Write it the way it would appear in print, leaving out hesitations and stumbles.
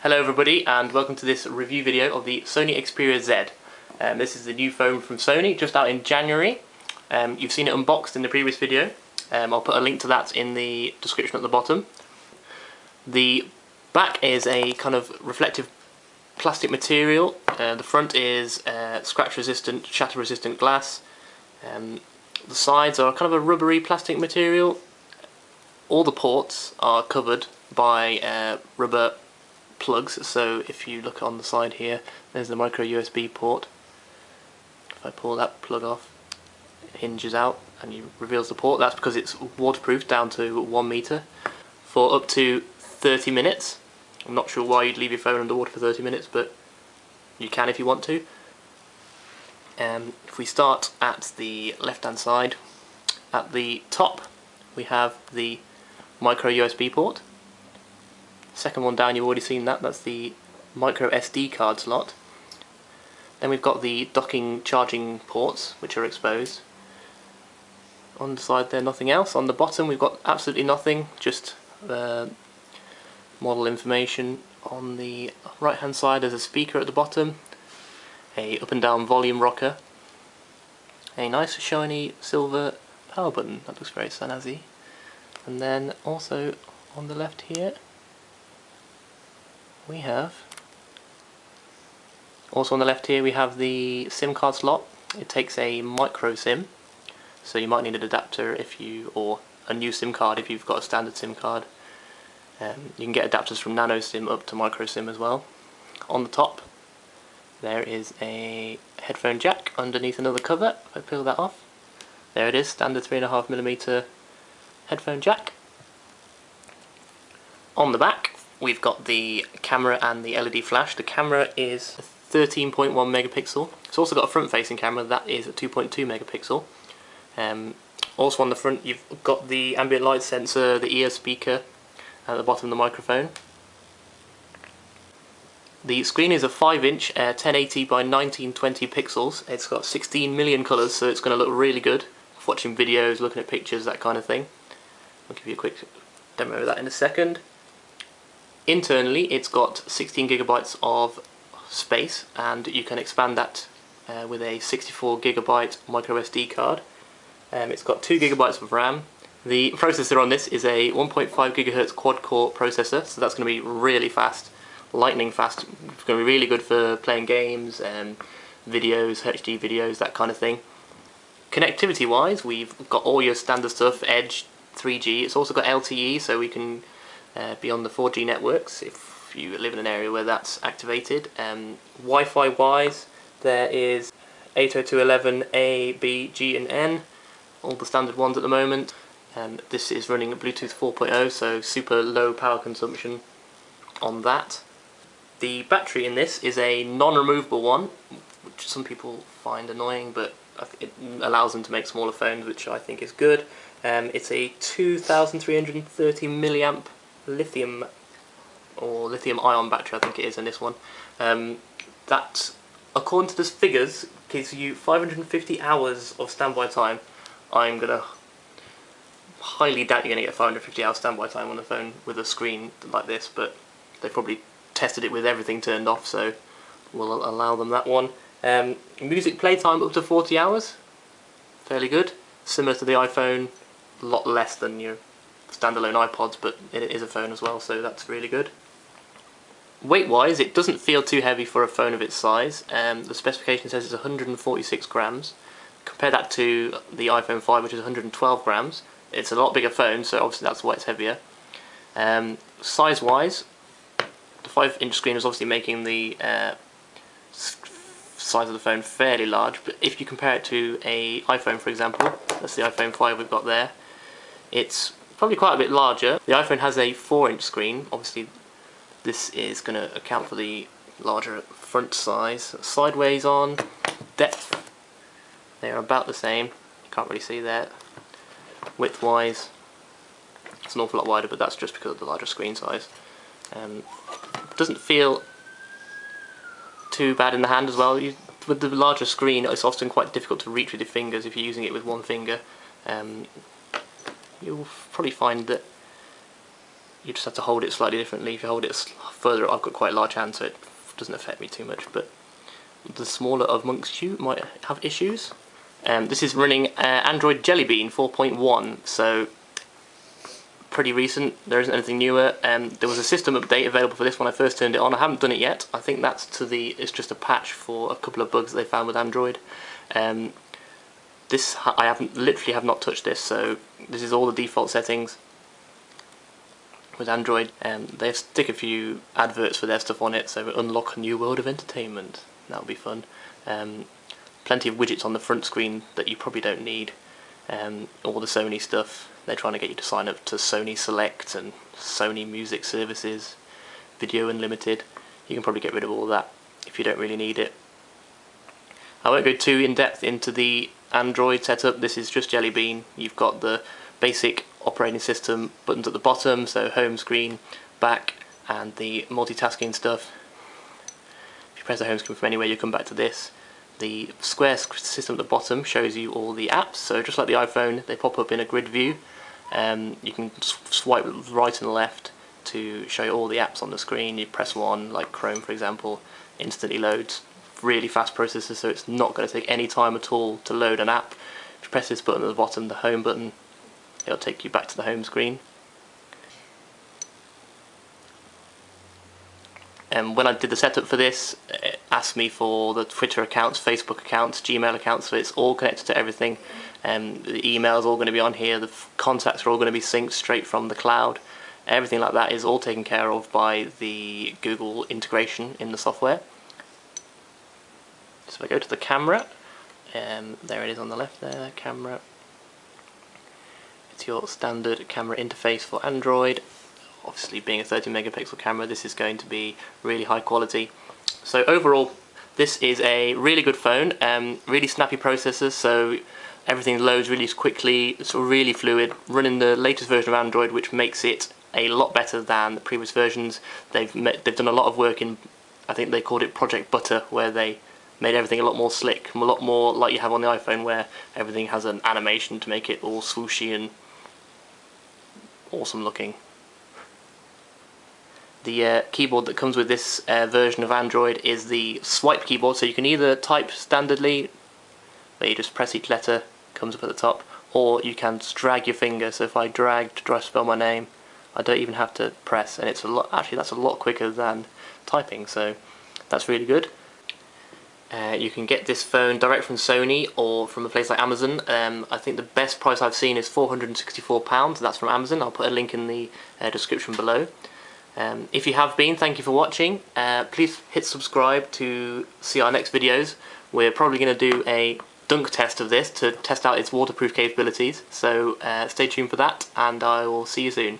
Hello everybody and welcome to this review video of the Sony Xperia Z. This is the new phone from Sony, just out in January. You've seen it unboxed in the previous video. I'll put a link to that in the description at the bottom. The back is a kind of reflective plastic material. The front is scratch resistant, shatter resistant glass. The sides are kind of a rubbery plastic material. All the ports are covered by rubber plugs, so if you look on the side here, there's the micro USB port. If I pull that plug off, it hinges out and it reveals the port. That's because it's waterproof down to 1 meter for up to 30 minutes. I'm not sure why you'd leave your phone underwater for 30 minutes, but you can if you want to. If we start at the left hand side, at the top we have the micro USB port. Second one down, you've already seen that, that's the micro SD card slot. Then we've got the docking charging ports, which are exposed. On the side there, nothing else. On the bottom we've got absolutely nothing, just model information. On the right hand side there's a speaker at the bottom, a up and down volume rocker, a nice shiny silver power button, that looks very snazzy. And then also on the left here we have the SIM card slot. It takes a micro SIM, so you might need an adapter or a new SIM card if you've got a standard SIM card. You can get adapters from nano SIM up to micro SIM as well. On the top there is a headphone jack underneath another cover. If I peel that off, there it is, standard 3.5mm headphone jack. On the back we've got the camera and the LED flash. The camera is 13.1 megapixel. It's also got a front facing camera that is a 2.2 megapixel. Also on the front you've got the ambient light sensor, the ear speaker at the bottom of the microphone. The screen is a 5-inch 1080 by 1920 pixels. It's got 16 million colours, so it's going to look really good for watching videos, looking at pictures, that kind of thing. I'll give you a quick demo of that in a second. Internally it's got 16 gigabytes of space, and you can expand that with a 64 gigabyte micro SD card. It's got 2 gigabytes of RAM. The processor on this is a 1.5 gigahertz quad core processor, so that's going to be really fast, lightning fast. It's going to be really good for playing games, videos, HD videos, that kind of thing. Connectivity wise, we've got all your standard stuff, Edge, 3G. It's also got LTE, so we can be on the 4G networks if you live in an area where that's activated. Wi-Fi wise, there is 802.11a, b, g and n, all the standard ones at the moment. This is running Bluetooth 4.0, so super low power consumption on that. The battery in this is a non-removable one, which some people find annoying, but it allows them to make smaller phones, which I think is good. It's a 2330 milliamp lithium or lithium ion battery, I think it is in this one. That, according to the figures, gives you 550 hours of standby time. I'm gonna highly doubt you're gonna get 550 hours standby time on a phone with a screen like this, but they probably tested it with everything turned off, so we'll allow them that one. Music playtime up to 40 hours, fairly good. Similar to the iPhone, a lot less than your standalone iPods, but it is a phone as well, so that's really good. Weight wise, it doesn't feel too heavy for a phone of its size. The specification says it's 146 grams. Compare that to the iPhone 5, which is 112 grams. It's a lot bigger phone, so obviously that's why it's heavier. Size wise, the 5-inch screen is obviously making the size of the phone fairly large, but if you compare it to a iPhone, for example, that's the iPhone 5 we've got there, it's probably quite a bit larger. The iPhone has a 4-inch screen. Obviously this is going to account for the larger front size. Sideways on, depth, they are about the same. You can't really see that. Width wise, it's an awful lot wider, but that's just because of the larger screen size. Doesn't feel too bad in the hand as well. With the larger screen, it's often quite difficult to reach with your fingers if you're using it with one finger. You'll probably find that you just have to hold it slightly differently. If you hold it further I've got quite a large hand, so it doesn't affect me too much, but the smaller amongst you might have issues. This is running Android Jelly Bean 4.1, so pretty recent. There isn't anything newer. There was a system update available for this when I first turned it on. I haven't done it yet. I think that's it's just a patch for a couple of bugs that they found with Android. This I literally have not touched this, so this is all the default settings with Android. They stick a few adverts for their stuff on it, so unlock a new world of entertainment. That'll be fun. Plenty of widgets on the front screen that you probably don't need. All the Sony stuff. They're trying to get you to sign up to Sony Select and Sony Music Services, Video Unlimited. You can probably get rid of all that if you don't really need it. I won't go too in depth into the Android setup. This is just Jelly Bean. You've got the basic operating system buttons at the bottom, so home screen, back, and the multitasking stuff. If you press the home screen from anywhere, you come back to this. The square system at the bottom shows you all the apps, so just like the iPhone, they pop up in a grid view. You can swipe right and left to show you all the apps on the screen. You press one, like Chrome for example, instantly loads. Really fast processor, so it's not going to take any time at all to load an app. If you press this button at the bottom, the home button, it'll take you back to the home screen. And when I did the setup for this, it asked me for the Twitter accounts, Facebook accounts, Gmail accounts, so it's all connected to everything. The emails are all going to be on here, the contacts are all going to be synced straight from the cloud. Everything like that is all taken care of by the Google integration in the software. So if I go to the camera, there it is on the left there, camera. It's your standard camera interface for Android. Obviously being a 30 megapixel camera, this is going to be really high quality. So overall, this is a really good phone, really snappy processors, so everything loads really quickly, it's really fluid, running the latest version of Android, which makes it a lot better than the previous versions. They've done a lot of work in, I think they called it Project Butter, where they made everything a lot more slick, a lot more like you have on the iPhone, where everything has an animation to make it all swooshy and awesome looking. The keyboard that comes with this version of Android is the swipe keyboard, so you can either type standardly, where you just press each letter, comes up at the top, or you can drag your finger. So if I drag to spell my name, I don't even have to press, and it's actually that's a lot quicker than typing, so that's really good. You can get this phone direct from Sony or from a place like Amazon. I think the best price I've seen is £464, that's from Amazon. I'll put a link in the description below. If you have been, thank you for watching. Please hit subscribe to see our next videos. We're probably going to do a dunk test of this to test out its waterproof capabilities, so stay tuned for that, and I will see you soon.